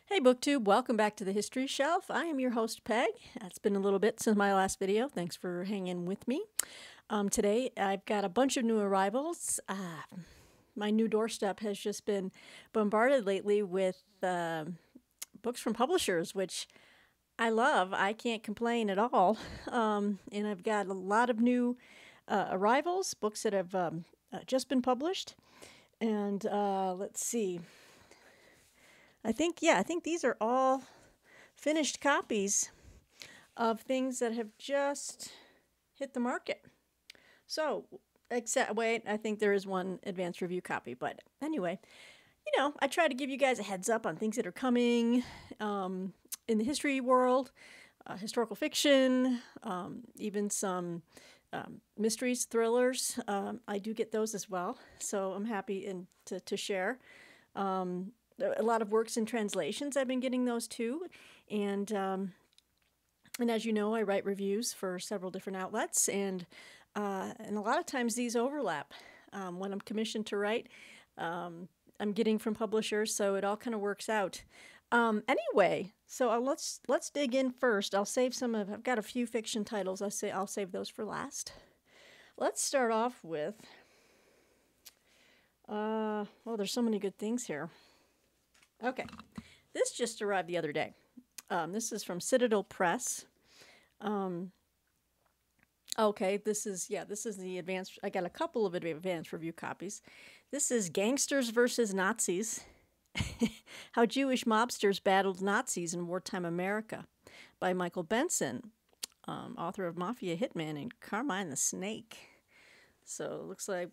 Hey BookTube, welcome back to the History Shelf. I am your host Peg. It's been a little bit since my last video. Thanks for hanging with me. Today I've got a bunch of new arrivals. My new doorstep has just been bombarded lately with books from publishers, which I love. I can't complain at all. And I've got a lot of new arrivals, books that have just been published. And let's see. I think these are all finished copies of things that have just hit the market. So, wait, I think there is one advanced review copy. But anyway, I try to give you guys a heads up on things that are coming in the history world, historical fiction, even some mysteries, thrillers. I do get those as well. So I'm happy to share. A lot of works and translations, I've been getting those too. And as you know, I write reviews for several different outlets, and a lot of times these overlap. When I'm commissioned to write, I'm getting from publishers, so it all kind of works out. Anyway, so let's dig in first. I'll save I've got a few fiction titles. I'll save those for last. Let's start off with, there's so many good things here. Okay, this just arrived the other day. This is from Citadel Press. Okay, this is the advanced. I got a couple of advanced review copies. This is Gangsters versus Nazis: How Jewish Mobsters Battled Nazis in Wartime America, by Michael Benson, author of Mafia Hitman and Carmine the Snake. So it looks like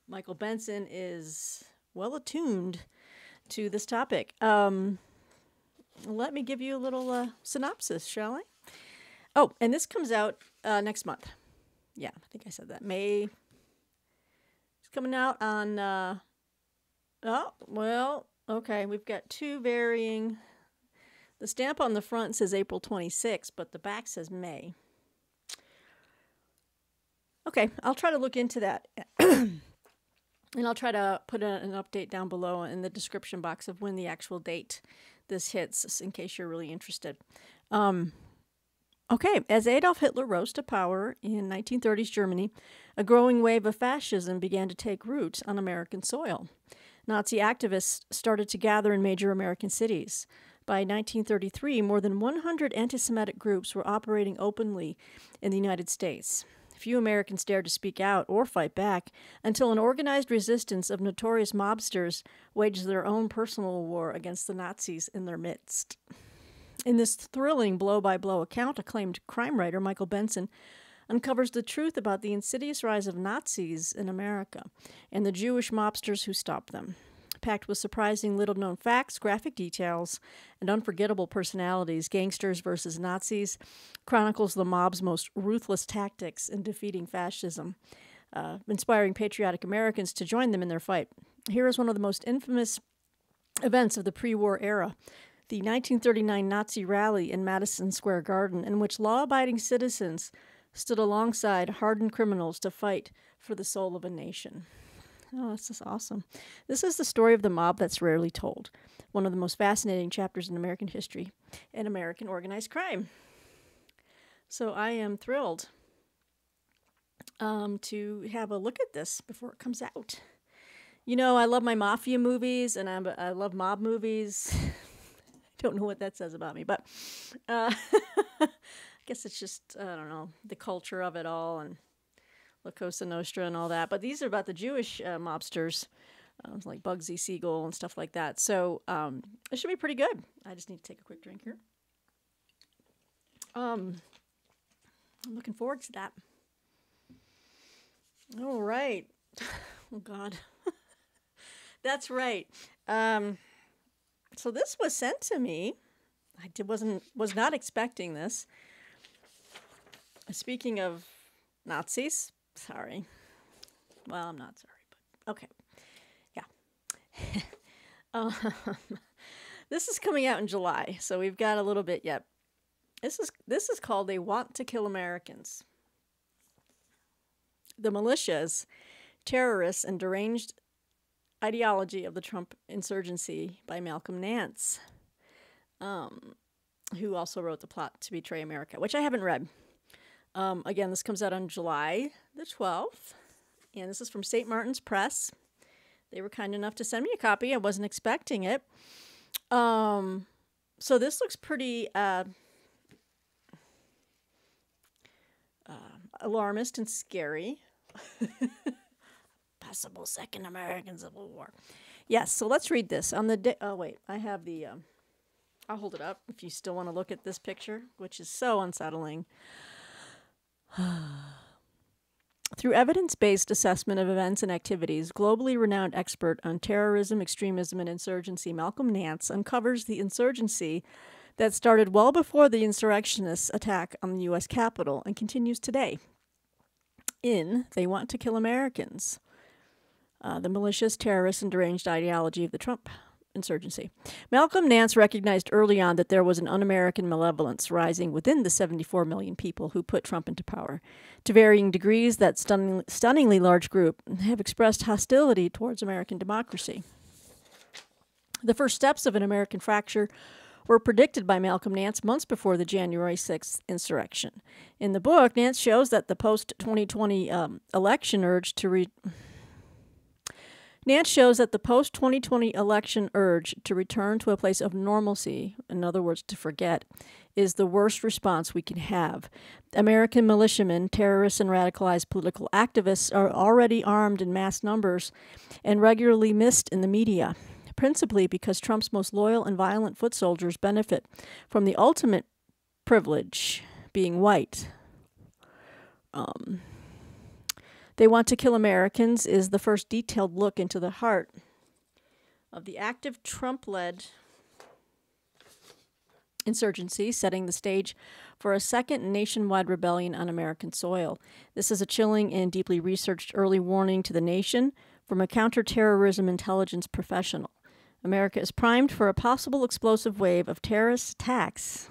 Michael Benson is well attuned to this topic. Let me give you a little synopsis, shall I? Oh, and this comes out next month. Yeah, I think I said that. May. It's coming out on, okay, we've got two varying. The stamp on the front says April 26th, but the back says May. Okay, I'll try to look into that. And I'll try to put an update down below in the description box of when the actual date this hits, in case you're really interested. Okay, as Adolf Hitler rose to power in 1930s Germany, a growing wave of fascism began to take root on American soil. Nazi activists started to gather in major American cities. By 1933, more than 100 anti-Semitic groups were operating openly in the United States. Few Americans dared to speak out or fight back until an organized resistance of notorious mobsters waged their own personal war against the Nazis in their midst. In this thrilling blow-by-blow account, acclaimed crime writer Michael Benson uncovers the truth about the insidious rise of Nazis in America and the Jewish mobsters who stopped them. Packed with surprising little-known facts, graphic details, and unforgettable personalities, Gangsters versus Nazis chronicles the mob's most ruthless tactics in defeating fascism, inspiring patriotic Americans to join them in their fight. Here is one of the most infamous events of the pre-war era, the 1939 Nazi rally in Madison Square Garden, in which law-abiding citizens stood alongside hardened criminals to fight for the soul of a nation. Oh, this is awesome. This is the story of the mob that's rarely told. One of the most fascinating chapters in American history and American organized crime. So I am thrilled to have a look at this before it comes out. You know, I love my mafia movies, and I love mob movies. I don't know what that says about me, but I guess it's just, I don't know, the culture of it all, and La Cosa Nostra and all that. But these are about the Jewish mobsters, like Bugsy Siegel and stuff like that. So it should be pretty good. I just need to take a quick drink here. I'm looking forward to that. All right. Oh, God. That's right. So this was sent to me. I was not expecting this. Speaking of Nazis. Sorry. Well, I'm not sorry, but okay. Yeah. This is coming out in July, so we've got a little bit yet. This is called They Want to Kill Americans. The militias, terrorists, and deranged ideology of the Trump insurgency by Malcolm Nance. who also wrote The Plot to Betray America, which I haven't read. Again, this comes out on July the 12th, and this is from St. Martin's Press. They were kind enough to send me a copy. I wasn't expecting it. So this looks pretty alarmist and scary. Possible second American Civil War. Yes, so let's read this. On the day, oh wait, I have the, I'll hold it up if you still want to look at this picture, which is so unsettling. Through evidence-based assessment of events and activities, globally renowned expert on terrorism, extremism, and insurgency Malcolm Nance uncovers the insurgency that started well before the insurrectionists' attack on the U.S. Capitol and continues today. In They Want to Kill Americans, the malicious, terrorist, and deranged ideology of the Trump insurgency. Malcolm Nance recognized early on that there was an un-American malevolence rising within the 74 million people who put Trump into power. To varying degrees, that stunningly large group have expressed hostility towards American democracy. The first steps of an American fracture were predicted by Malcolm Nance months before the January 6th insurrection. In the book, Nance shows that the post-2020 election urge to Nance shows that the post-2020 election urge to return to a place of normalcy, in other words, to forget, is the worst response we can have. American militiamen, terrorists, and radicalized political activists are already armed in mass numbers and regularly missed in the media, principally because Trump's most loyal and violent foot soldiers benefit from the ultimate privilege, being white. They Want to Kill Americans is the first detailed look into the heart of the active Trump-led insurgency, setting the stage for a second nationwide rebellion on American soil. This is a chilling and deeply researched early warning to the nation from a counterterrorism intelligence professional. America is primed for a possible explosive wave of terrorist attacks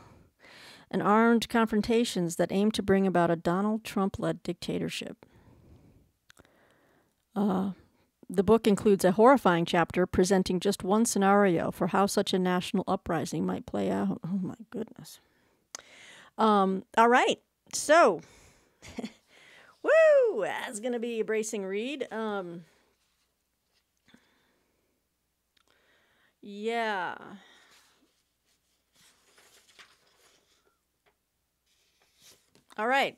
and armed confrontations that aim to bring about a Donald Trump-led dictatorship. The book includes a horrifying chapter presenting just one scenario for how such a national uprising might play out. Oh my goodness. All right. So, woo! That's going to be a bracing read. Yeah. All right.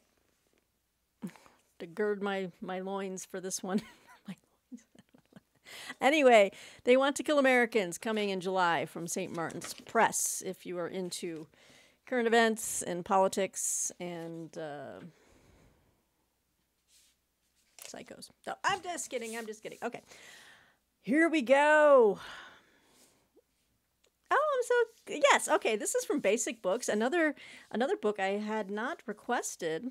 To gird my loins for this one. Anyway, They Want to Kill Americans, coming in July from St. Martin's Press, if you are into current events and politics and psychos. No, I'm just kidding. Okay. Here we go. Yes, okay, this is from Basic Books, another book I had not requested,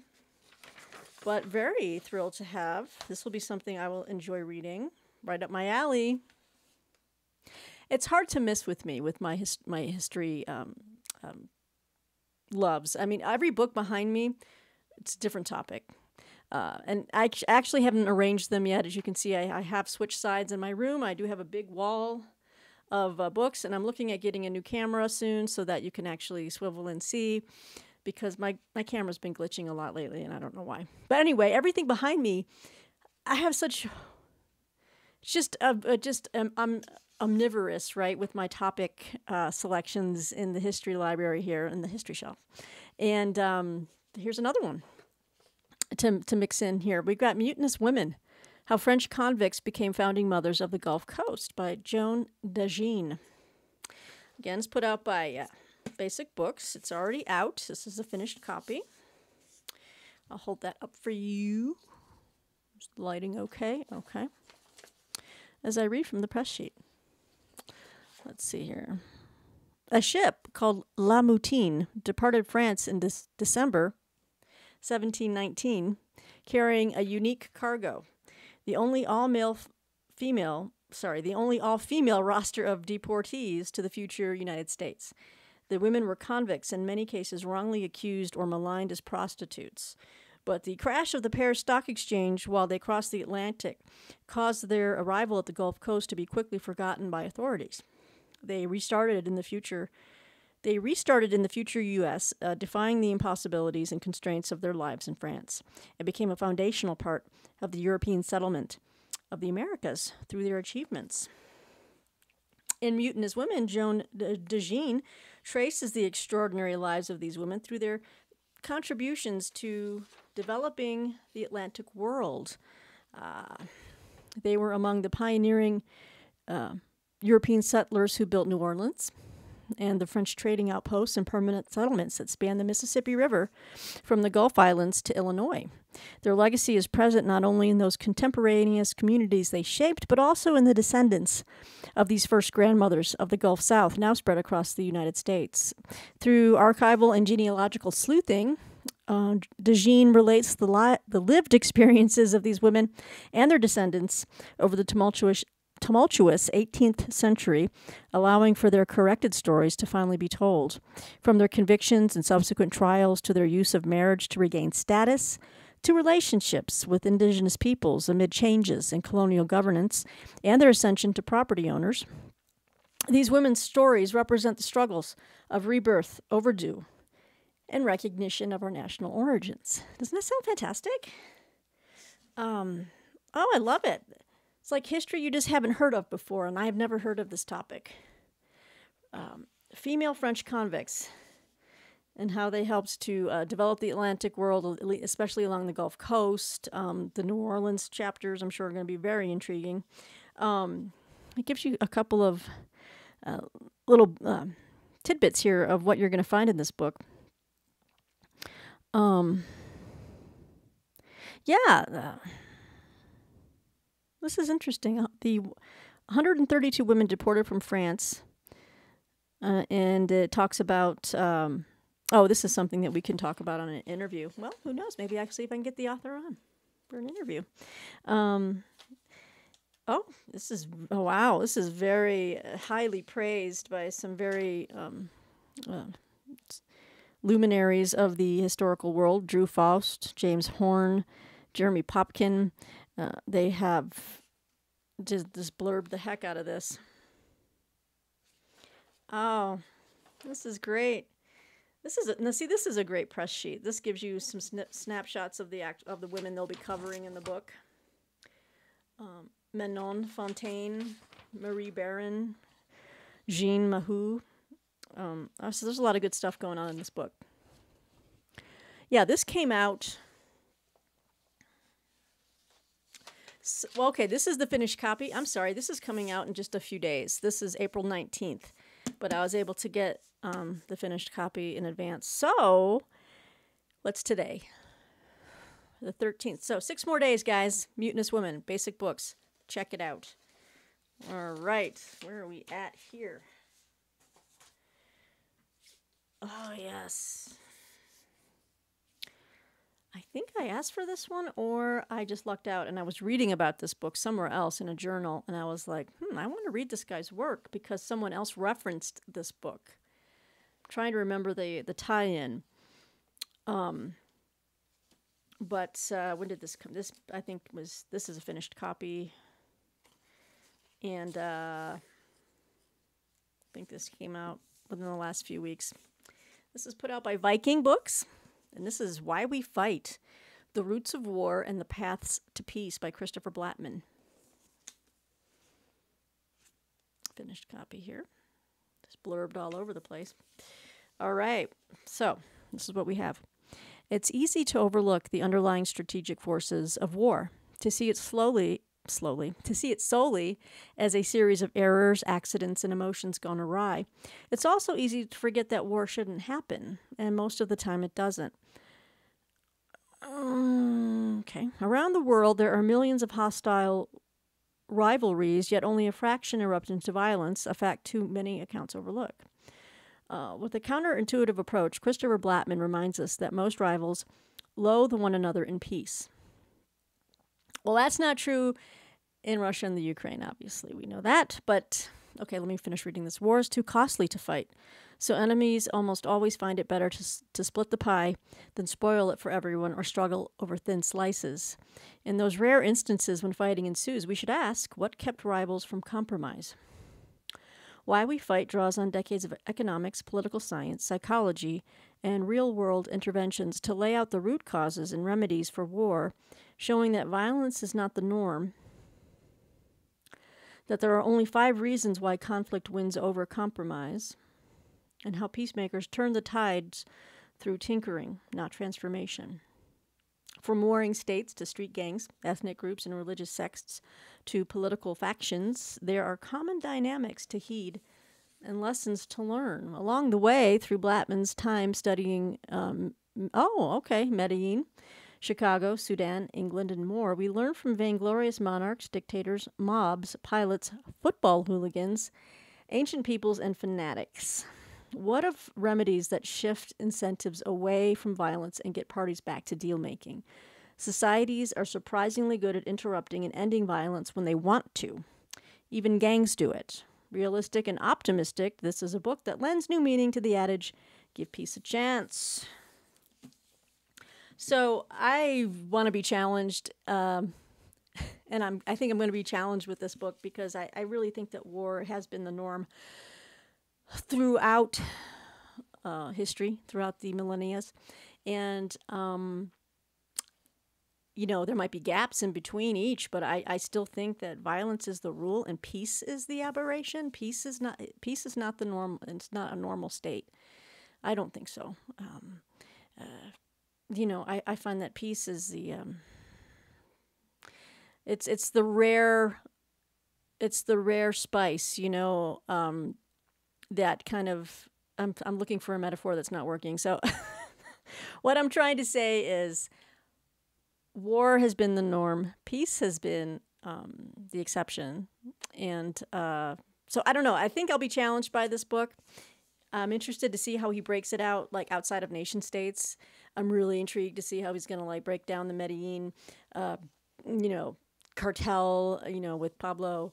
but very thrilled to have. This will be something I will enjoy reading. Right up my alley. It's hard to miss with me with my history loves. I mean, every book behind me, it's a different topic. And I actually haven't arranged them yet. As you can see, I have switched sides in my room. I do have a big wall of books, and I'm looking at getting a new camera soon so that you can actually swivel and see, because my camera's been glitching a lot lately, and I don't know why. But anyway, everything behind me, I have such... I'm omnivorous, right, with my topic selections in the history library here in the history shelf. And here's another one to mix in here. We've got Mutinous Women, How French Convicts Became Founding Mothers of the Gulf Coast by Joan Dagin. Again, it's put out by Basic Books. It's already out. This is a finished copy. I'll hold that up for you. Is the lighting okay? Okay. As I read from the press sheet. Let's see here. A ship called La Moutine departed France in December 1719, carrying a unique cargo. The only all-female roster of deportees to the future United States. The women were convicts, in many cases wrongly accused or maligned as prostitutes. But the crash of the Paris Stock Exchange while they crossed the Atlantic caused their arrival at the Gulf Coast to be quickly forgotten by authorities. They restarted in the future They restarted in the future U.S., defying the impossibilities and constraints of their lives in France. It became a foundational part of the European settlement of the Americas through their achievements. In Mutant as Women, Joan DeJean traces the extraordinary lives of these women through their contributions to developing the Atlantic world. They were among the pioneering European settlers who built New Orleans and the French trading outposts and permanent settlements that span the Mississippi River from the Gulf Islands to Illinois. Their legacy is present not only in those contemporaneous communities they shaped, but also in the descendants of these first grandmothers of the Gulf South, now spread across the United States. Through archival and genealogical sleuthing, DeJean relates the lived experiences of these women and their descendants over the tumultuous 18th century, allowing for their corrected stories to finally be told. From their convictions and subsequent trials to their use of marriage to regain status, to relationships with indigenous peoples amid changes in colonial governance and their ascension to property owners, these women's stories represent the struggles of rebirth, overdue, and recognition of our national origins. Doesn't that sound fantastic? I love it. It's like history you just haven't heard of before, and I have never heard of this topic. Female French convicts and how they helped to develop the Atlantic world, especially along the Gulf Coast. The New Orleans chapters, I'm sure, are going to be very intriguing. It gives you a couple of little tidbits here of what you're going to find in this book. This is interesting. The 132 women deported from France, and it talks about, this is something that we can talk about on an interview. Well, who knows? Maybe actually if I can get the author on for an interview. This is very highly praised by some very luminaries of the historical world. Drew Faust, James Horn, Jeremy Popkin. They have just blurbed the heck out of this. Oh, this is great. This is a great press sheet. This gives you some snapshots of the women they'll be covering in the book. Manon Fontaine, Marie Barron, Jean Mahou. So there's a lot of good stuff going on in this book. Yeah, this came out. This is the finished copy. I'm sorry, this is coming out in just a few days. This is April 19th, but I was able to get the finished copy in advance. So, what's today? The 13th. So, 6 more days, guys. Mutinous Women, basic books. Check it out. All right, where are we at here? Oh, yes. I think I asked for this one, or I just lucked out, and I was reading about this book somewhere else in a journal, and I was like, I want to read this guy's work because someone else referenced this book. I'm trying to remember the tie-in. But when did this come? This, I think, this is a finished copy, and I think this came out within the last few weeks. This is put out by Viking Books. And this is Why We Fight, The Roots of War and the Paths to Peace by Christopher Blattman. Finished copy here. Just blurbed all over the place. All right, so this is what we have. It's easy to overlook the underlying strategic forces of war, to see it solely as a series of errors, accidents, and emotions gone awry. It's also easy to forget that war shouldn't happen, and most of the time it doesn't. Around the world, there are millions of hostile rivalries, yet only a fraction erupt into violence, a fact too many accounts overlook. With a counterintuitive approach, Christopher Blattman reminds us that most rivals loathe one another in peace. Well, that's not true in Russia and the Ukraine, obviously. We know that. But, okay, let me finish reading this. War is too costly to fight, so enemies almost always find it better to split the pie than spoil it for everyone or struggle over thin slices. In those rare instances when fighting ensues, we should ask, what kept rivals from compromise? Why We Fight draws on decades of economics, political science, psychology, and real-world interventions to lay out the root causes and remedies for war, showing that violence is not the norm, that there are only 5 reasons why conflict wins over compromise, and how peacemakers turn the tides through tinkering, not transformation. From warring states to street gangs, ethnic groups, and religious sects to political factions, there are common dynamics to heed and lessons to learn. Along the way, through Blattman's time studying, Medellin, Chicago, Sudan, England, and more, we learn from vainglorious monarchs, dictators, mobs, pilots, football hooligans, ancient peoples, and fanatics. What of remedies that shift incentives away from violence and get parties back to deal-making? Societies are surprisingly good at interrupting and ending violence when they want to. Even gangs do it. Realistic and optimistic, this is a book that lends new meaning to the adage, give peace a chance. So I want to be challenged, and I think I'm going to be challenged with this book because I really think that war has been the norm throughout history, throughout the millennia. And, there might be gaps in between each, but I still think that violence is the rule and peace is the aberration. Peace is not the norm. It's not a normal state. I don't think so. I find that peace is the, it's the rare spice, that kind of, I'm looking for a metaphor that's not working. So what I'm trying to say is war has been the norm. Peace has been the exception. And so I don't know. I think I'll be challenged by this book. I'm interested to see how he breaks it out, like outside of nation states. I'm really intrigued to see how he's going to break down the Medellin, cartel, with Pablo.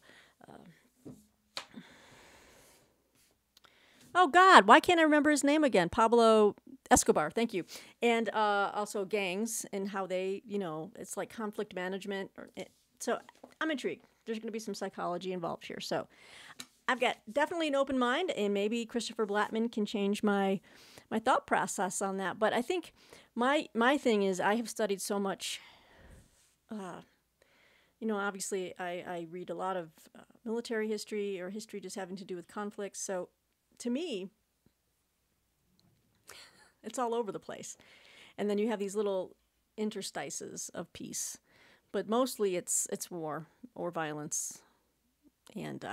Oh, God, why can't I remember his name again? Pablo Escobar, thank you. And also gangs and how they, it's like conflict management. So I'm intrigued. There's going to be some psychology involved here. So I've got definitely an open mind, and maybe Christopher Blattman can change my thought process on that. But I think my thing is I have studied so much. Obviously I read a lot of military history or history just having to do with conflicts. So to me, it's all over the place. And then you have these little interstices of peace. But mostly it's war or violence. And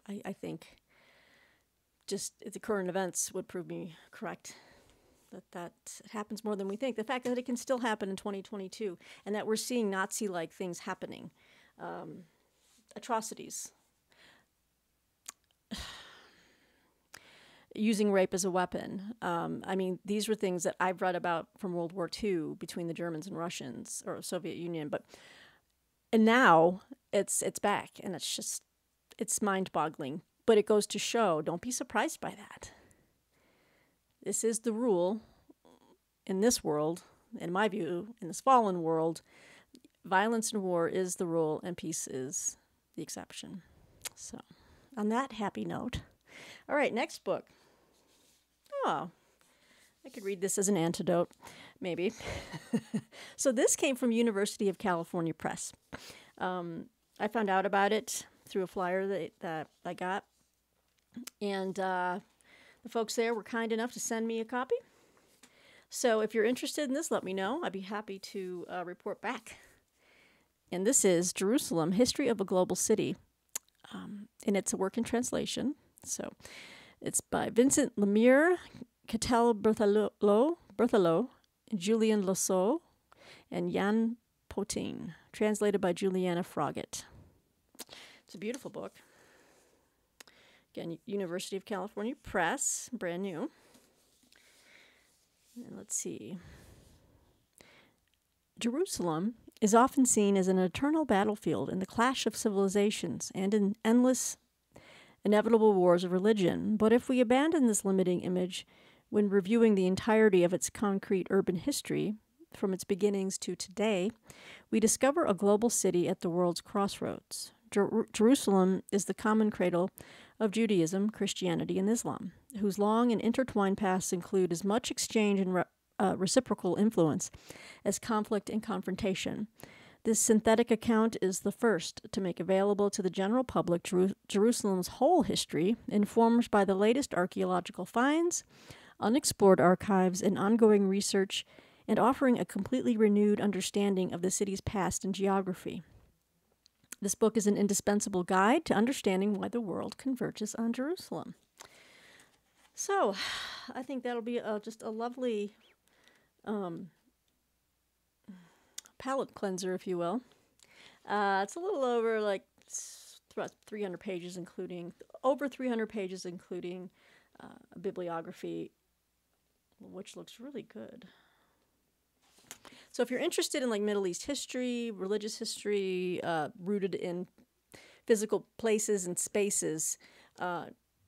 I think just the current events would prove me correct that happens more than we think. The fact that it can still happen in 2022 and that we're seeing Nazi-like things happening, atrocities, using rape as a weapon. These were things that I've read about from World War II between the Germans and Russians or Soviet Union. And now it's back, and it's mind-boggling. But it goes to show, don't be surprised by that. This is the rule in this world, in my view, in this fallen world. Violence and war is the rule, and peace is the exception. So, on that happy note. All right, next book. Oh, I could read this as an antidote, maybe. So this came from University of California Press. I found out about it through a flyer that I got. And the folks there were kind enough to send me a copy. So if you're interested in this, let me know. I'd be happy to report back. And this is Jerusalem, History of a Global City. And it's a work in translation. So it's by Vincent Lemire, Cattell Berthelot, Julian Losso, and Jan Potin, translated by Juliana Froggatt. It's a beautiful book. Again, University of California Press, brand new. And let's see. Jerusalem is often seen as an eternal battlefield in the clash of civilizations and in endless, inevitable wars of religion. But if we abandon this limiting image when reviewing the entirety of its concrete urban history, from its beginnings to today, we discover a global city at the world's crossroads. Jerusalem is the common cradle of Judaism, Christianity, and Islam, whose long and intertwined pasts include as much exchange and reciprocal influence as conflict and confrontation. This synthetic account is the first to make available to the general public Jerusalem's whole history, informed by the latest archaeological finds, unexplored archives, and ongoing research, and offering a completely renewed understanding of the city's past and geography. This book is an indispensable guide to understanding why the world converges on Jerusalem. So, I think that'll be just a lovely palate cleanser, if you will. It's a little over like 300 pages, including a bibliography, which looks really good. So if you're interested in like Middle East history, religious history, rooted in physical places and spaces,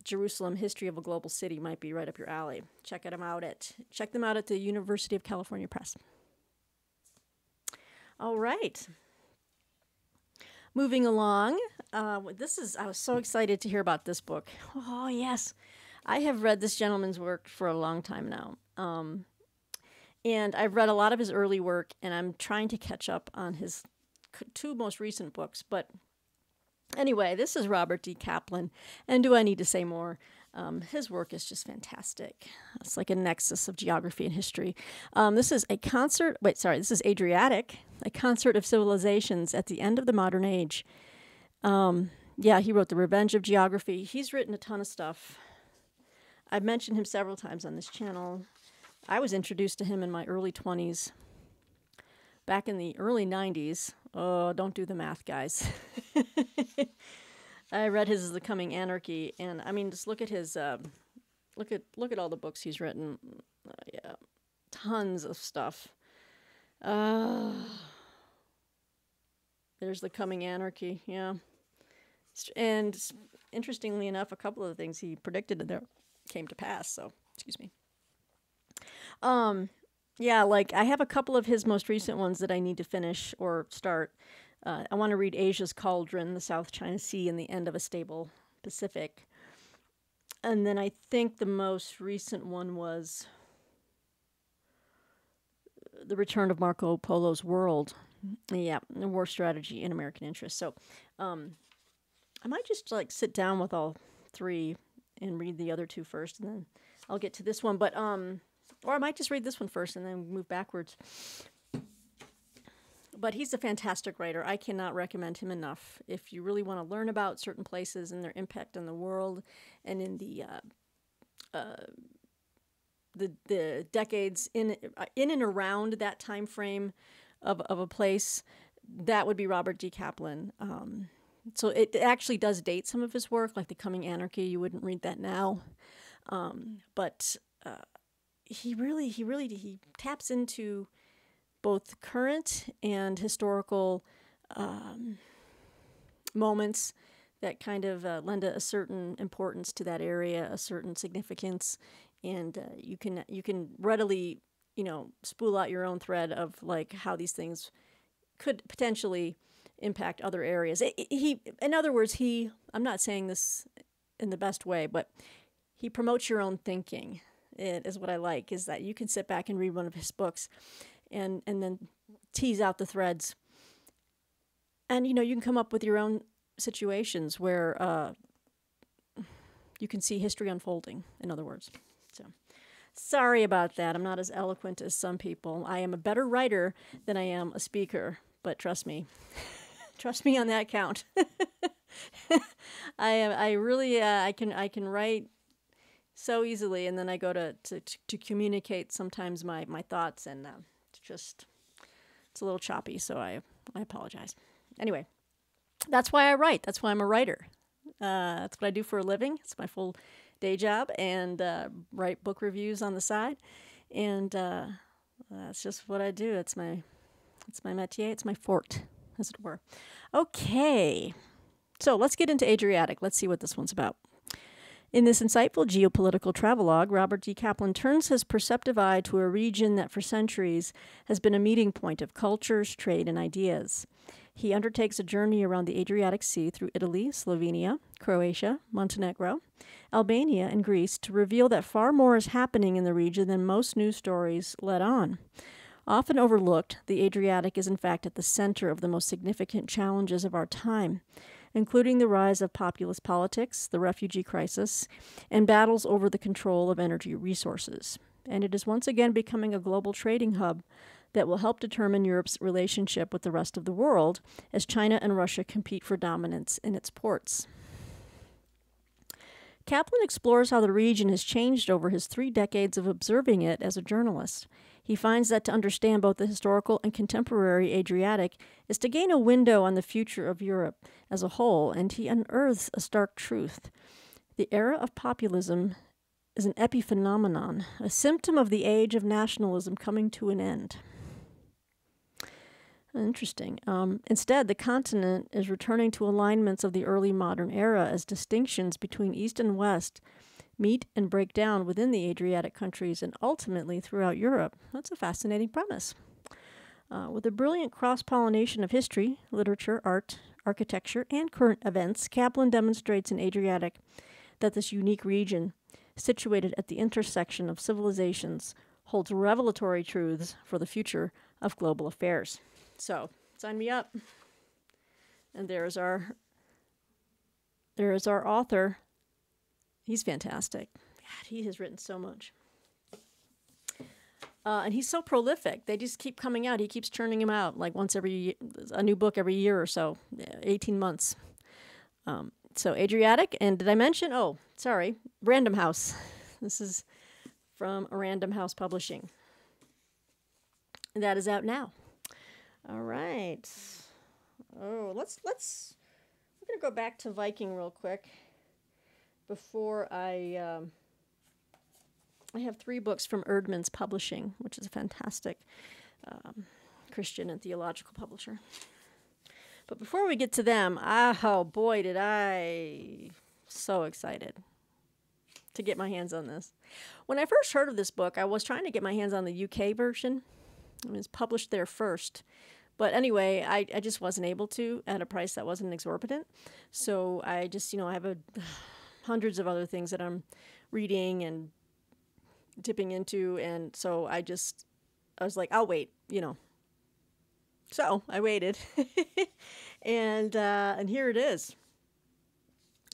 Jerusalem, History of a Global City might be right up your alley. Check them out at the University of California Press. All right. Moving along, I was so excited to hear about this book. Oh, yes. I have read this gentleman's work for a long time now. And I've read a lot of his early work, and I'm trying to catch up on his two most recent books. But anyway, this is Robert D. Kaplan, and do I need to say more? His work is just fantastic. It's like a nexus of geography and history. This is Adriatic, a concert of civilizations at the end of the modern age. He wrote The Revenge of Geography. He's written a ton of stuff. I've mentioned him several times on this channel. I was introduced to him in my early 20s. Back in the early 90s. Oh, don't do the math, guys. I read his The Coming Anarchy, and I mean, just look at his, look at all the books he's written. Tons of stuff. There's The Coming Anarchy, yeah. And interestingly enough, a couple of the things he predicted there came to pass, so, excuse me. I have a couple of his most recent ones that I need to finish or start. I want to read Asia's Cauldron, the South China Sea, and the End of a Stable Pacific. And then I think the most recent one was The Return of Marco Polo's World. Yeah, War Strategy and American Interest. So I might just sit down with all three and read the other two first, and then I'll get to this one. But or I might just read this one first and then move backwards. But he's a fantastic writer. I cannot recommend him enough. If you really want to learn about certain places and their impact on the world and in the decades in and around that time frame of a place, that would be Robert D. Kaplan. So it actually does date some of his work, like The Coming Anarchy. You wouldn't read that now. But he taps into both current and historical moments that kind of lend a certain importance to that area, a certain significance, and you can readily spool out your own thread of like how these things could potentially impact other areas. In other words, I'm not saying this in the best way, but he promotes your own thinking. It is what I like, is that you can sit back and read one of his books and then tease out the threads. And, you can come up with your own situations where you can see history unfolding, in other words. So, sorry about that. I'm not as eloquent as some people. I am a better writer than I am a speaker, but trust me. Trust me on that count. I can write so easily, and then I go to communicate sometimes my thoughts, and it's a little choppy, so I apologize. Anyway, that's why I write. That's why I'm a writer. That's what I do for a living. It's my full day job, and write book reviews on the side, and that's just what I do. It's my métier. It's my fort, as it were. Okay, so let's get into Adriatic. Let's see what this one's about. In this insightful geopolitical travelogue, Robert D. Kaplan turns his perceptive eye to a region that for centuries has been a meeting point of cultures, trade, and ideas. He undertakes a journey around the Adriatic Sea through Italy, Slovenia, Croatia, Montenegro, Albania, and Greece to reveal that far more is happening in the region than most news stories let on. Often overlooked, the Adriatic is in fact at the center of the most significant challenges of our time, including the rise of populist politics, the refugee crisis, and battles over the control of energy resources. And it is once again becoming a global trading hub that will help determine Europe's relationship with the rest of the world as China and Russia compete for dominance in its ports. Kaplan explores how the region has changed over his 3 decades of observing it as a journalist. He finds that to understand both the historical and contemporary Adriatic is to gain a window on the future of Europe as a whole, and he unearths a stark truth. The era of populism is an epiphenomenon, a symptom of the age of nationalism coming to an end. Interesting. Instead, the continent is returning to alignments of the early modern era as distinctions between East and West meet and break down within the Adriatic countries and ultimately throughout Europe. That's a fascinating premise. With a brilliant cross-pollination of history, literature, art, architecture, and current events, Kaplan demonstrates in Adriatic that this unique region, situated at the intersection of civilizations, holds revelatory truths for the future of global affairs. So, sign me up. And there's our author. He's fantastic. God, he has written so much. And he's so prolific. They just keep coming out. He keeps churning them out, like a new book every year or so, 18 months. So Adriatic, and did I mention? Oh, sorry, Random House. This is from Random House Publishing. And that is out now. All right. Oh, we're gonna go back to Viking real quick before I have 3 books from Erdman's Publishing, which is a fantastic Christian and theological publisher. But before we get to them, oh boy, did I so excited to get my hands on this. When I first heard of this book, I was trying to get my hands on the UK version. It was published there first. But anyway, I just wasn't able to at a price that wasn't exorbitant. So I just, I have hundreds of other things that I'm reading and dipping into. And so I was like, I'll wait, So I waited. And here it is.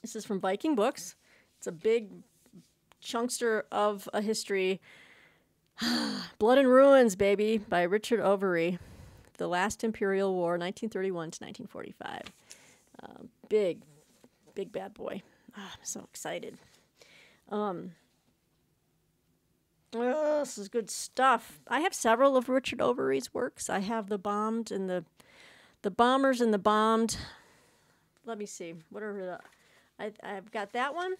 This is from Viking Books. It's a big chunkster of a history. Blood and Ruins, baby, by Richard Ovary. The Last Imperial War, 1931 to 1945. Big bad boy. Oh, I'm so excited. This is good stuff. I have several of Richard Overy's works. I have The Bombed and the Bombers and the Bombed. Let me see. What are I've got that one,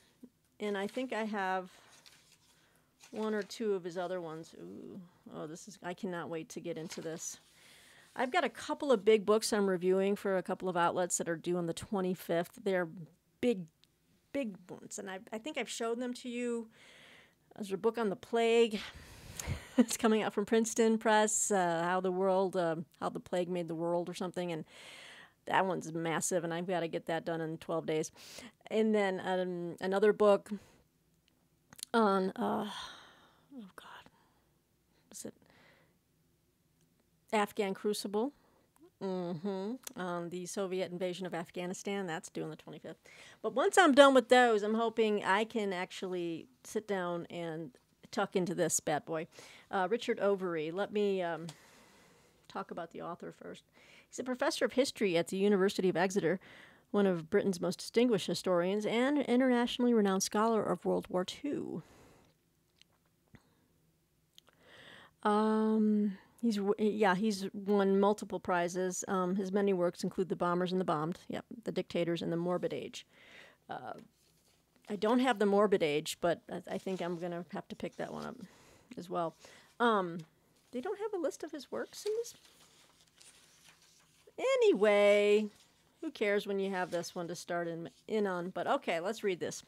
and I think I have 1 or 2 of his other ones. Ooh. Oh, I cannot wait to get into this. I've got a couple of big books I'm reviewing for a couple of outlets that are due on the 25th. They're big ones, and I think I've shown them to you. There's a book on the plague. It's coming out from Princeton Press, how the plague made the world or something, and that one's massive, and I've got to get that done in 12 days. And then another book on, is it Afghan Crucible, on the Soviet invasion of Afghanistan. That's due on the 25th. But once I'm done with those, I'm hoping I can actually sit down and tuck into this bad boy. Richard Ovary. Let me talk about the author first. He's a professor of history at the University of Exeter, one of Britain's most distinguished historians, and an internationally renowned scholar of World War II. He's won multiple prizes. His many works include The Bombers and the Bombed, The Dictators, and The Morbid Age. I don't have The Morbid Age, but I think I'm going to have to pick that one up as well. They don't have a list of his works in this. Anyway, who cares when you have this one to start in on? But okay, let's read this.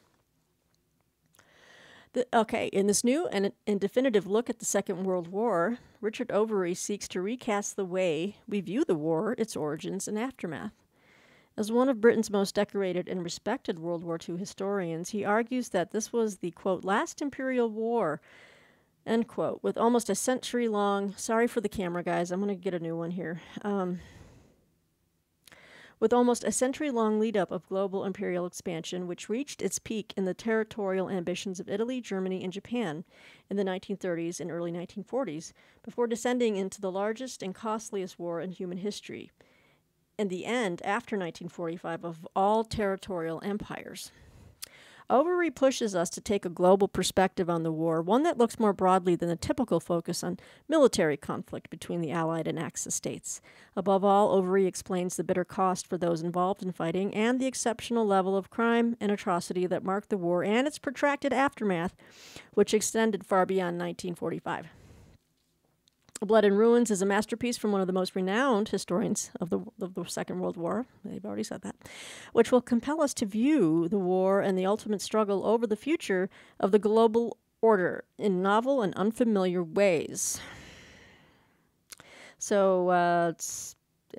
Okay, in this new and definitive look at the Second World War, Richard Ovary seeks to recast the way we view the war, its origins, and aftermath. As one of Britain's most decorated and respected World War II historians, he argues that this was the, quote, last imperial war, end quote, with almost a century-long, sorry for the camera, guys, I'm going to get a new one here, with almost a century-long lead-up of global imperial expansion, which reached its peak in the territorial ambitions of Italy, Germany, and Japan in the 1930s and early 1940s, before descending into the largest and costliest war in human history, and the end, after 1945, of all territorial empires. Ovary pushes us to take a global perspective on the war, one that looks more broadly than the typical focus on military conflict between the Allied and Axis states. Above all, Ovary explains the bitter cost for those involved in fighting and the exceptional level of crime and atrocity that marked the war and its protracted aftermath, which extended far beyond 1945. Blood and Ruins is a masterpiece from one of the most renowned historians of the Second World War, they've already said that, which will compel us to view the war and the ultimate struggle over the future of the global order in novel and unfamiliar ways. So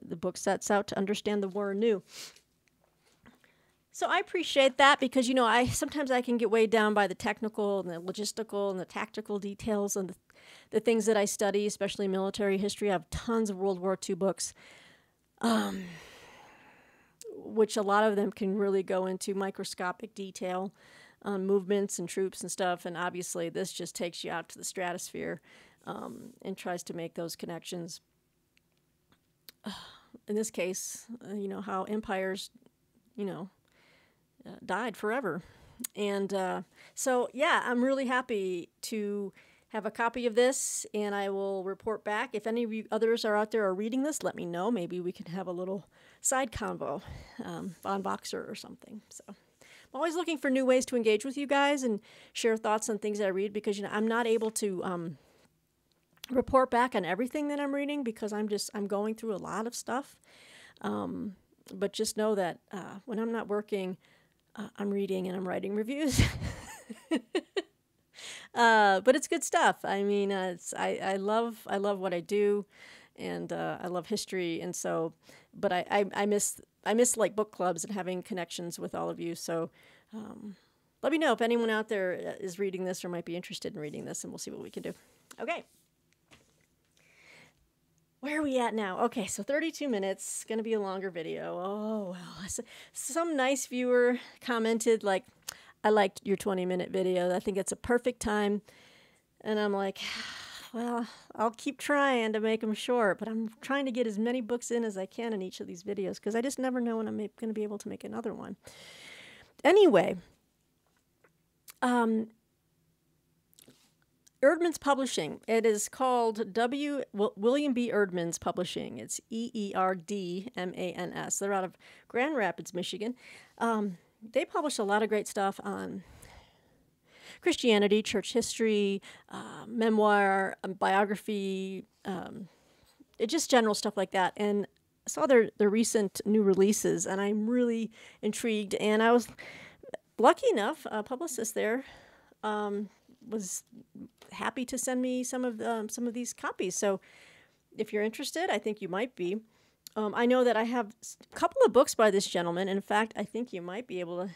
the book sets out to understand the war anew. So I appreciate that because, you know, sometimes I can get weighed down by the technical and the logistical and the tactical details and the things that I study, especially military history. I have tons of World War II books, which a lot of them can really go into microscopic detail on movements and troops and stuff. And obviously this just takes you out to the stratosphere and tries to make those connections. In this case, you know, how empires, you know, died forever. And so, yeah, I'm really happy to have a copy of this, and I will report back. If any of you others are out there are reading this, let me know. Maybe we can have a little side convo on Voxer or something. So I'm always looking for new ways to engage with you guys and share thoughts on things I read because, you know, I'm not able to report back on everything that I'm reading because I'm going through a lot of stuff. But just know that when I'm not working, I'm reading and I'm writing reviews. But it's good stuff. I mean, I love what I do, and I love history, and so. But I miss like book clubs and having connections with all of you. So let me know if anyone out there is reading this or might be interested in reading this, and we'll see what we can do. Okay. Where are we at now? Okay, so 32 minutes, going to be a longer video. Oh, well. Some nice viewer commented, like, I liked your 20-minute video. I think it's a perfect time. And I'm like, well, I'll keep trying to make them short, but I'm trying to get as many books in as I can in each of these videos because I just never know when I'm going to be able to make another one. Anyway, Erdman's Publishing. It is called William B. Erdman's Publishing. It's Eerdmans. They're out of Grand Rapids, Michigan. They publish a lot of great stuff on Christianity, church history, memoir, biography, just general stuff like that. And I saw their recent new releases, and I'm really intrigued. And I was lucky enough, a publicist there was happy to send me some of these copies. So if you're interested, I think you might be. I know that I have a couple of books by this gentleman. In fact, I think you might be able to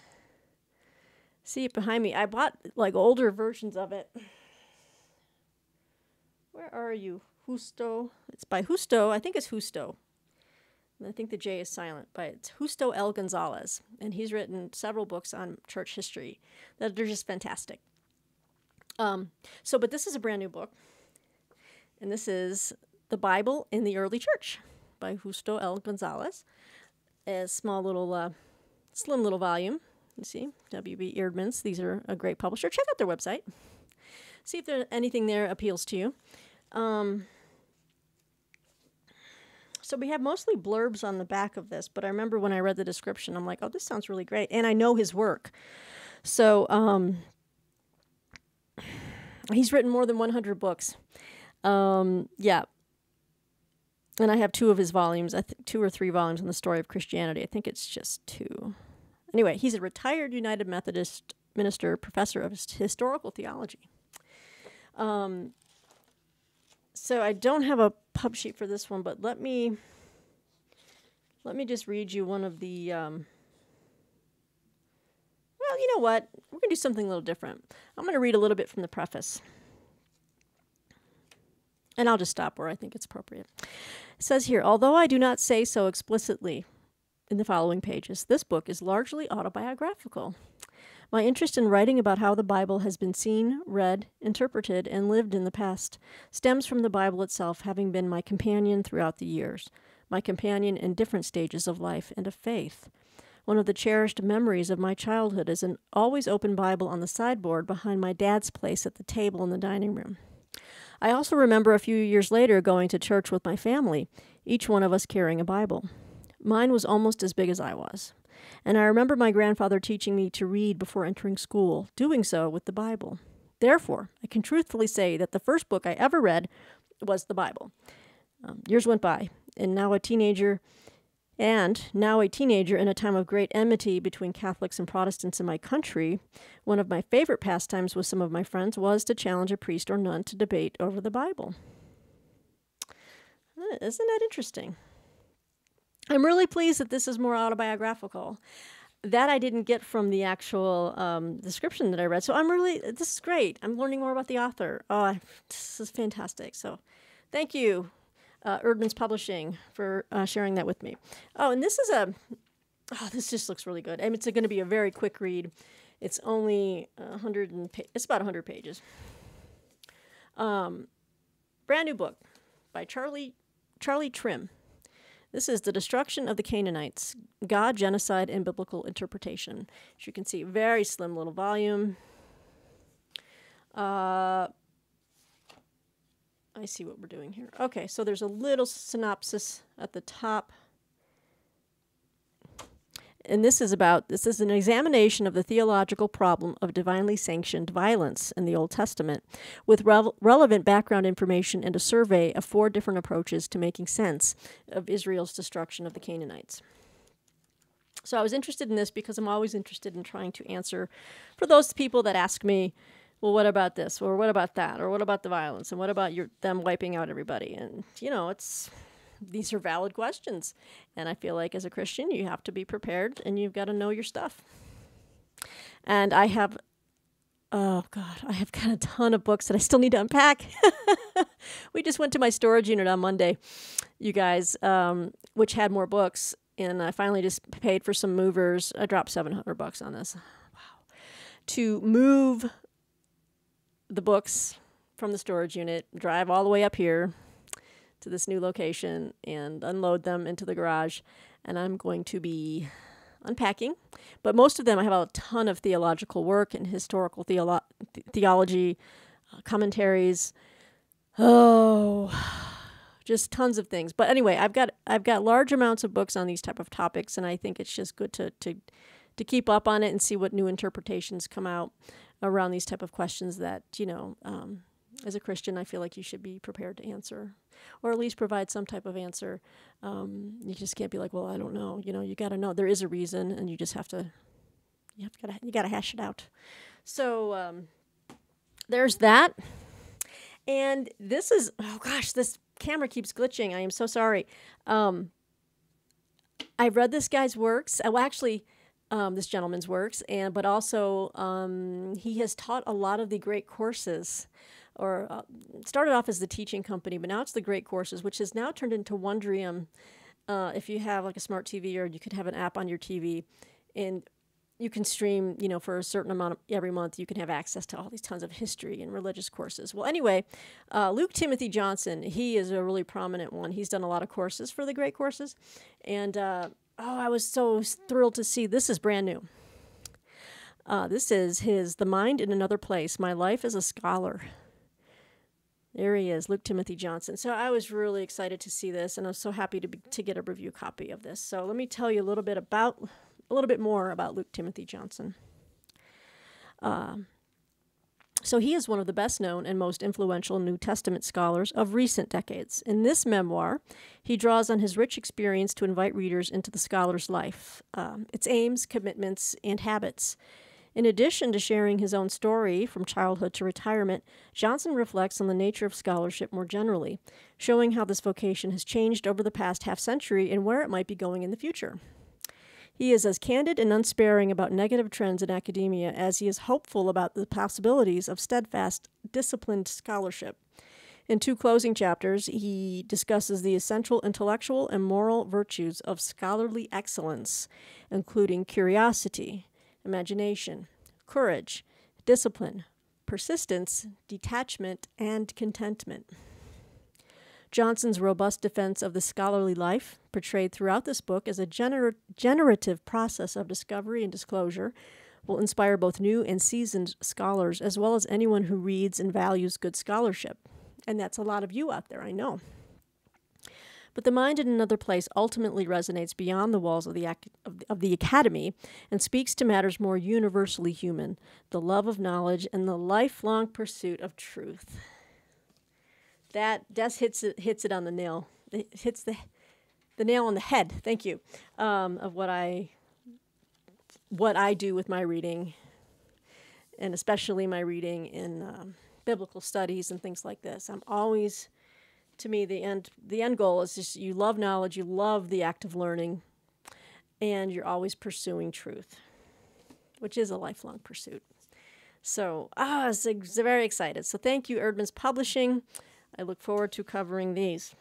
see it behind me. I bought like older versions of it. Where are you? Justo. It's by Justo. I think it's Justo. I think the J is silent, but it's Justo L. Gonzalez. And he's written several books on church history that are just fantastic. But this is a brand new book. And this is The Bible in the Early Church by Justo L. Gonzalez. A small little, slim little volume. You see, W.B. Erdmans. These are a great publisher. Check out their website. See if there's anything there appeals to you. So we have mostly blurbs on the back of this, but I remember when I read the description, I'm like, oh, this sounds really great. And I know his work. So he's written more than 100 books. Yeah. And I have 2 of his volumes, I think 2 or 3 volumes on the story of Christianity. I think it's just 2. Anyway, he's a retired United Methodist minister, professor of historical theology. So I don't have a pub sheet for this one, but let me just read you one of the, well, you know what? We're going to do something a little different. I'm going to read a little bit from the preface. And I'll just stop where I think it's appropriate. It says here, although I do not say so explicitly in the following pages, this book is largely autobiographical. My interest in writing about how the Bible has been seen, read, interpreted, and lived in the past stems from the Bible itself having been my companion throughout the years, my companion in different stages of life and of faith. One of the cherished memories of my childhood is an always open Bible on the sideboard behind my dad's place at the table in the dining room. I also remember a few years later going to church with my family, each one of us carrying a Bible. Mine was almost as big as I was. And I remember my grandfather teaching me to read before entering school, doing so with the Bible. Therefore, I can truthfully say that the first book I ever read was the Bible. Years went by, and now a teenager in a time of great enmity between Catholics and Protestants in my country, one of my favorite pastimes with some of my friends was to challenge a priest or nun to debate over the Bible. Isn't that interesting? I'm really pleased that this is more autobiographical. That I didn't get from the actual description that I read. So this is great. I'm learning more about the author. This is fantastic. So thank you, Erdman's Publishing, for sharing that with me. Oh, and this is this just looks really good. It's going to be a very quick read. It's only it's about 100 pages. Brand new book by Charlie Trim. This is The Destruction of the Canaanites, God, Genocide, and Biblical Interpretation. As you can see, very slim little volume. I see what we're doing here. Okay, so there's a little synopsis at the top. And this is an examination of the theological problem of divinely sanctioned violence in the Old Testament, with relevant background information and a survey of 4 different approaches to making sense of Israel's destruction of the Canaanites. So I was interested in this because I'm always interested in trying to answer for those people that ask me, well, what about this? Or what about that? Or what about the violence? And what about them wiping out everybody? And, these are valid questions. And I feel like as a Christian, you have to be prepared and you've got to know your stuff. And I have got a ton of books that I still need to unpack. We just went to my storage unit on Monday, you guys, which had more books. And I finally just paid for some movers. I dropped $700 on this. Wow. To move the books from the storage unit, drive all the way up here to this new location and unload them into the garage. And I'm going to be unpacking. But most of them, I have a ton of theological work and historical theology, commentaries. Just tons of things. But anyway, I've got large amounts of books on these type of topics, and I think it's just good to keep up on it and see what new interpretations come out around these type of questions that, as a Christian, I feel like you should be prepared to answer, or at least provide some type of answer. You just can't be like, well, I don't know. You got to know there is a reason, and you just have to, you got to hash it out. So there's that. And this is, oh gosh, this camera keeps glitching. I am so sorry. I've read this guy's works. Well, actually, this gentleman's works, but also he has taught a lot of the great courses, or started off as the teaching company, but now it's the great courses, which has now turned into Wondrium. If you have like a smart TV, or you could have an app on your TV, and you can stream, for a certain amount every month, you can have access to all these tons of history and religious courses. Well, anyway, Luke Timothy Johnson, he is a really prominent one. He's done a lot of courses for the great courses, and I was so thrilled to see this is brand new. This is his The Mind in Another Place, My Life as a Scholar. There he is, Luke Timothy Johnson. So I was really excited to see this, and I was so happy to get a review copy of this. So let me tell you a little bit more about Luke Timothy Johnson. So he is one of the best known and most influential New Testament scholars of recent decades. In this memoir, he draws on his rich experience to invite readers into the scholar's life, its aims, commitments, and habits. In addition to sharing his own story from childhood to retirement, Johnson reflects on the nature of scholarship more generally, showing how this vocation has changed over the past half-century and where it might be going in the future. He is as candid and unsparing about negative trends in academia as he is hopeful about the possibilities of steadfast, disciplined scholarship. In 2 closing chapters, he discusses the essential intellectual and moral virtues of scholarly excellence, including curiosity, imagination, courage, discipline, persistence, detachment, and contentment. Johnson's robust defense of the scholarly life, portrayed throughout this book as a generative process of discovery and disclosure, will inspire both new and seasoned scholars, as well as anyone who reads and values good scholarship. And that's a lot of you out there, I know. But The Mind in Another Place ultimately resonates beyond the walls of the academy and speaks to matters more universally human, the love of knowledge and the lifelong pursuit of truth. That hits it on the nail. It hits the nail on the head. Thank you. Of what I do with my reading, and especially my reading in biblical studies and things like this. I'm always, to me, the end goal is just you love knowledge, you love the act of learning, and you're always pursuing truth, which is a lifelong pursuit. So, I was very excited. So thank you, Erdman's Publishing. I look forward to covering these.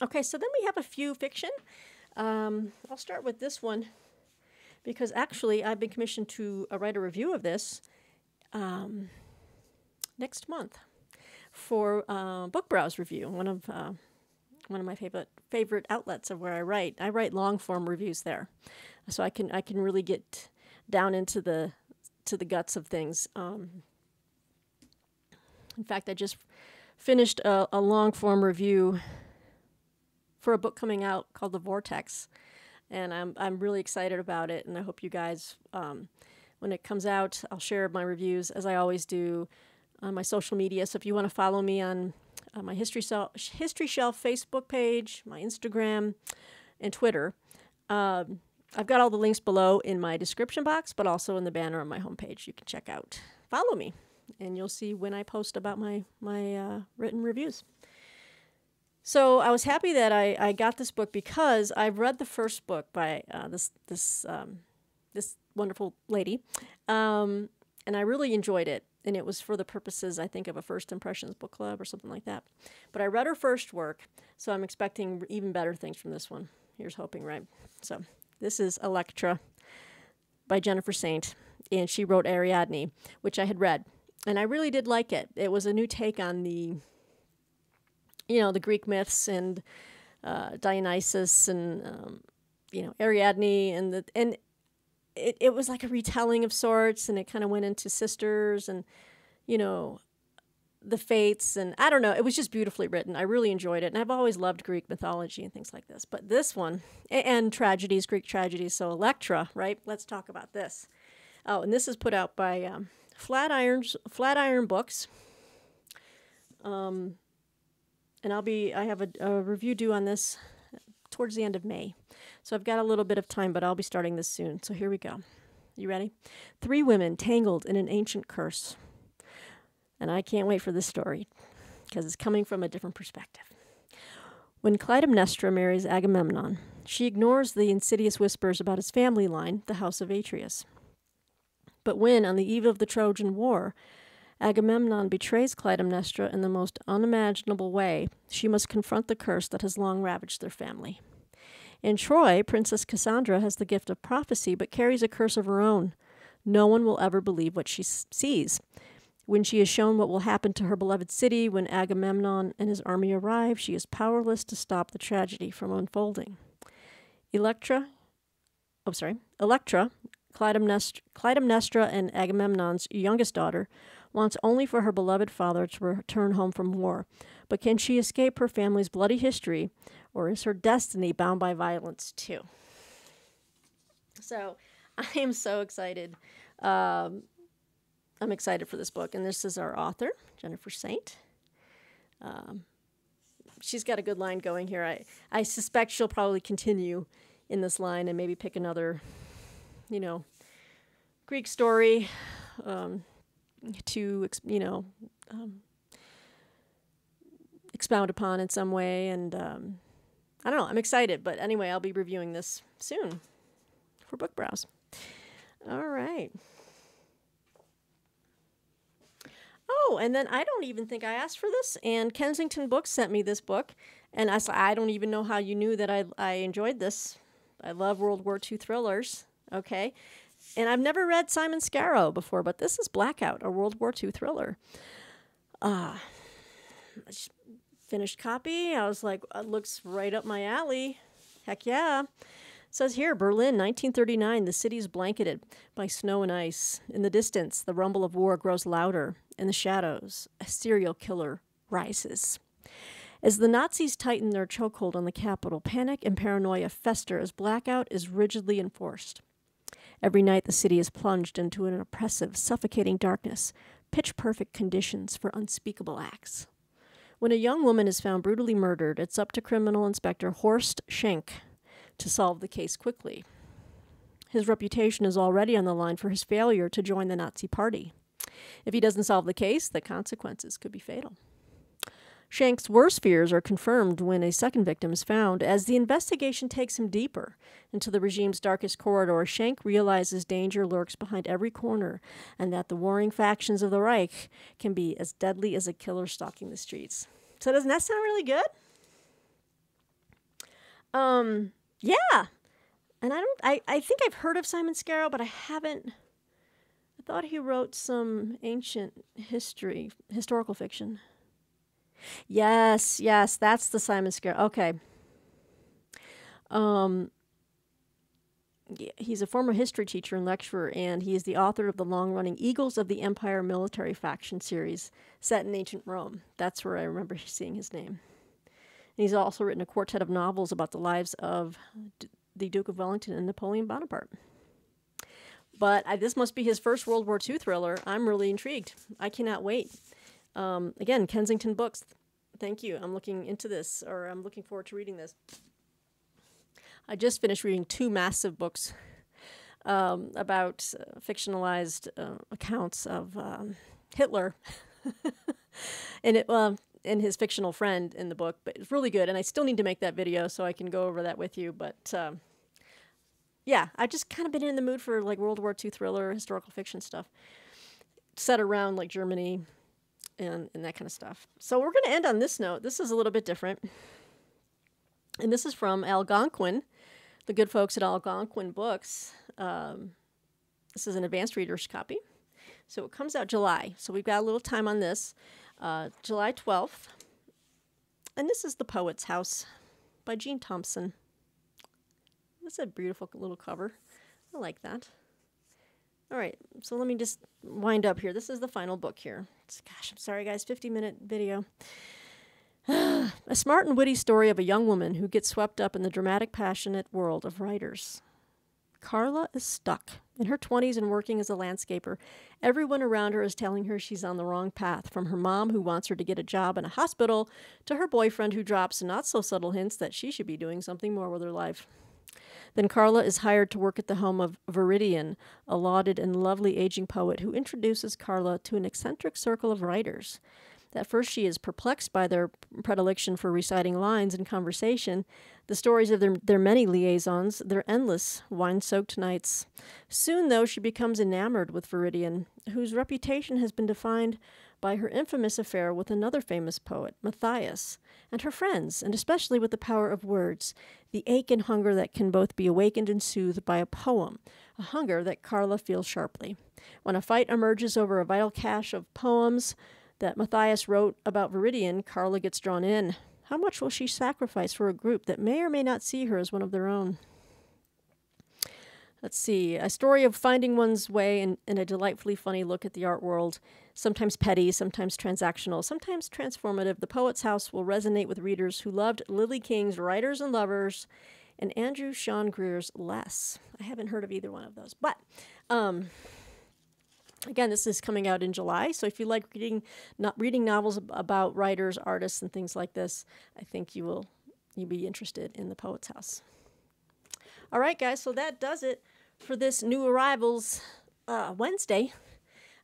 Okay, so then we have a few fiction. I'll start with this one because actually I've been commissioned to write a review of this next month for Book Browse Review, one of my favorite outlets of where I write. I write long form reviews there, so I can really get down into the guts of things. In fact, I just finished a long-form review for a book coming out called The Vortex, and I'm really excited about it, and I hope you guys, when it comes out, I'll share my reviews, as I always do, on my social media. So if you want to follow me on my History Shelf Facebook page, my Instagram, and Twitter, I've got all the links below in my description box, but also in the banner on my homepage you can check out. Follow me, and you'll see when I post about my written reviews. So I was happy that I got this book because I've read the first book by this wonderful lady, and I really enjoyed it. And it was for the purposes, I think, of a First Impressions book club or something like that. But I read her first work, so I'm expecting even better things from this one. Here's hoping, right? So this is Elektra by Jennifer Saint, and she wrote Ariadne, which I had read. And I really did like it. It was a new take on the Greek myths and Dionysus and, Ariadne. And it was like a retelling of sorts, and it kind of went into sisters and, the fates. And I don't know. It was just beautifully written. I really enjoyed it. And I've always loved Greek mythology and things like this. But this one, and tragedies, Greek tragedies. So Elektra, right? Let's talk about this. Oh, and this is put out by Flatiron Books. And I have a review due on this towards the end of May. So I've got a little bit of time, but I'll be starting this soon. So here we go. You ready? 3 women tangled in an ancient curse. And I can't wait for this story because it's coming from a different perspective. When Clytemnestra marries Agamemnon, she ignores the insidious whispers about his family line, the House of Atreus. But when, on the eve of the Trojan War, Agamemnon betrays Clytemnestra in the most unimaginable way, she must confront the curse that has long ravaged their family. In Troy, Princess Cassandra has the gift of prophecy, but carries a curse of her own. No one will ever believe what she sees. When she is shown what will happen to her beloved city when Agamemnon and his army arrive, she is powerless to stop the tragedy from unfolding. Elektra, Clytemnestra and Agamemnon's youngest daughter, wants only for her beloved father to return home from war. But can she escape her family's bloody history, or is her destiny bound by violence too? So I am so excited. I'm excited for this book, and this is our author, Jennifer Saint. She's got a good line going here. I suspect she'll probably continue in this line and maybe pick another, Greek story to, expound upon in some way. And I don't know, I'm excited. But anyway, I'll be reviewing this soon for Book Browse. All right. Oh, and then I don't even think I asked for this, and Kensington Books sent me this book, and I said, I don't even know how you knew that I enjoyed this. I love World War II thrillers, okay? And I've never read Simon Scarrow before, but this is Blackout, a World War II thriller. Finished copy. I was like, it looks right up my alley. Heck yeah. It says here, Berlin, 1939, the city is blanketed by snow and ice. In the distance, the rumble of war grows louder. In the shadows, a serial killer rises. As the Nazis tighten their chokehold on the capital, panic and paranoia fester as Blackout is rigidly enforced. Every night, the city is plunged into an oppressive, suffocating darkness, pitch-perfect conditions for unspeakable acts. When a young woman is found brutally murdered, it's up to criminal inspector Horst Schenk to solve the case quickly. His reputation is already on the line for his failure to join the Nazi Party. If he doesn't solve the case, the consequences could be fatal. Schenk's worst fears are confirmed when a second victim is found. As the investigation takes him deeper into the regime's darkest corridor, Schenk realizes danger lurks behind every corner and that the warring factions of the Reich can be as deadly as a killer stalking the streets. So doesn't that sound really good? Yeah. And I think I've heard of Simon Scarrow, but I haven't. I thought he wrote some ancient historical fiction. Yes, that's the Simon Scarrow. Okay. Yeah, he's a former history teacher and lecturer, and he is the author of the long-running Eagles of the Empire military faction series set in ancient Rome. That's where I remember seeing his name. And he's also written a quartet of novels about the lives of the Duke of Wellington and Napoleon Bonaparte. But this must be his first World War II thriller. I'm really intrigued. I cannot wait. Again, Kensington Books, thank you. I'm looking into this, or I'm looking forward to reading this. I just finished reading 2 massive books about fictionalized accounts of Hitler and his fictional friend in the book. But it's really good, and I still need to make that video so I can go over that with you. But yeah, I've just kind of been in the mood for like World War II thriller, historical fiction stuff set around like Germany and that kind of stuff. So we're going to end on this note. This is a little bit different. And this is from Algonquin, the good folks at Algonquin Books. This is an advanced reader's copy. So it comes out July. So we've got a little time on this. July 12th. And this is The Poet's House by Jean Thompson. That's a beautiful little cover. I like that. All right, so let me just wind up here. This is the final book here. Gosh, I'm sorry, guys, 50-minute video. A smart and witty story of a young woman who gets swept up in the dramatic, passionate world of writers. Carla is stuck in her 20s and working as a landscaper. Everyone around her is telling her she's on the wrong path, from her mom, who wants her to get a job in a hospital, to her boyfriend, who drops not-so-subtle hints that she should be doing something more with her life. Then Carla is hired to work at the home of Viridian, a lauded and lovely aging poet who introduces Carla to an eccentric circle of writers. At first she is perplexed by their predilection for reciting lines in conversation, the stories of their many liaisons, their endless wine-soaked nights. Soon, though, she becomes enamored with Viridian, whose reputation has been defined by her infamous affair with another famous poet, Matthias, and her friends, and especially with the power of words, the ache and hunger that can both be awakened and soothed by a poem, a hunger that Carla feels sharply. When a fight emerges over a vital cache of poems that Matthias wrote about Viridian, Carla gets drawn in. How much will she sacrifice for a group that may or may not see her as one of their own? Let's see, a story of finding one's way in a delightfully funny look at the art world, sometimes petty, sometimes transactional, sometimes transformative. The Poet's House will resonate with readers who loved Lily King's Writers and Lovers and Andrew Sean Greer's Less. I haven't heard of either one of those, but again, this is coming out in July, so if you like reading novels about writers, artists, and things like this, I think you'll be interested in The Poet's House. All right, guys, so that does it for this new arrivals Wednesday.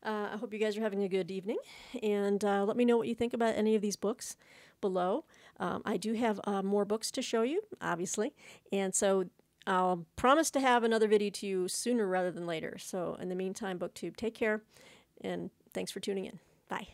I hope you guys are having a good evening, and let me know what you think about any of these books below. I do have more books to show you, obviously, and so I'll promise to have another video to you sooner rather than later. So in the meantime, BookTube, take care, and thanks for tuning in. Bye.